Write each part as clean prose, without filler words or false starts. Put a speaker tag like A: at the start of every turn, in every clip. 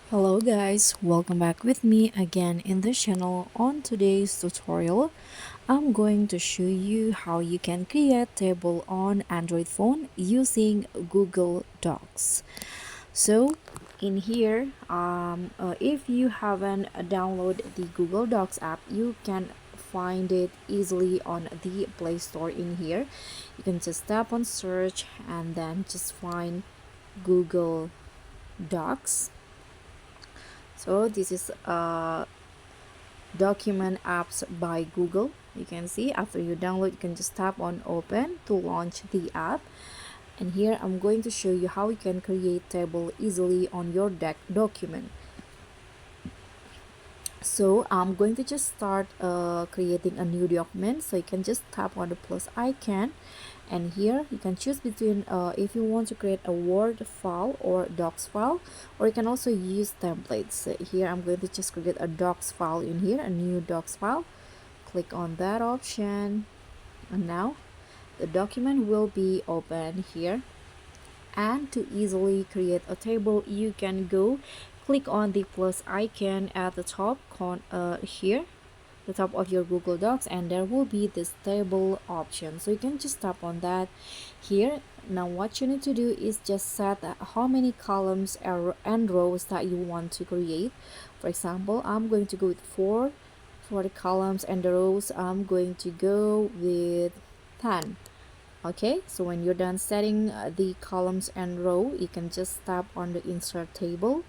A: Hello guys, welcome back with me again in the channel. On today's tutorial, I'm going to show you how you can create table on Android phone using Google Docs. So in here, if you haven't downloaded the Google Docs app, you can find it easily on the Play Store in here. You can just tap on search and then just find Google Docs. So this is document apps by Google. You can see after you download, you can just tap on open to launch the app. And here I'm going to show you how you can create table easily on your deck document. So I'm going to just start creating a new document. So you can just tap on the plus icon, and here you can choose between if you want to create a Word file or Docs file, or you can also use templates. So here I'm going to just create a Docs file in here, a new Docs file. Click on that option, and now the document will be open here. And to easily create a table, you can go click on the plus icon at the top here, the top of your Google Docs, and there will be this table option. So you can just tap on that here. Now what you need to do is just set how many columns and rows that you want to create. For example, I'm going to go with 4 for the columns, and the rows I'm going to go with 10. Okay, so when you're done setting the columns and row, you can just tap on the insert table,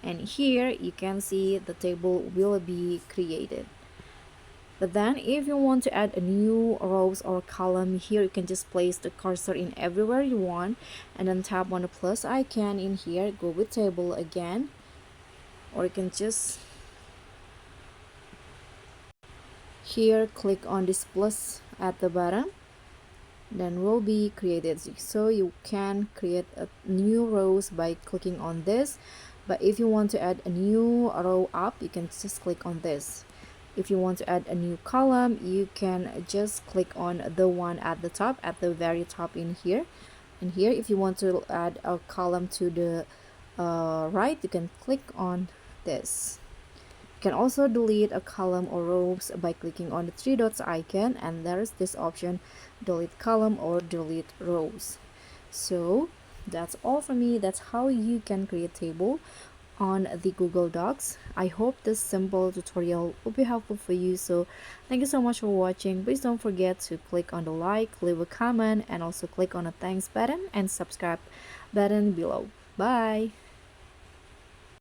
A: and here you can see the table will be created. But then if you want to add a new rows or column, here you can just place the cursor in everywhere you want, and then tap on the plus icon in here, go with table again, or you can just here click on this plus at the bottom, then will be created. So you can create a new rows by clicking on this, but if you want to add a new row up, you can just click on this. If you want to add a new column, you can just click on the one at the top, at the very top in here. And here if you want to add a column to the right, you can click on this. You can also delete a column or rows by clicking on the three dots icon, and there's this option, delete column or delete rows. So that's all for me. That's how you can create table on the Google Docs. I hope this simple tutorial will be helpful for you. So thank you so much for watching. Please don't forget to click on the like, leave a comment, and also click on the thanks button and subscribe button below. Bye.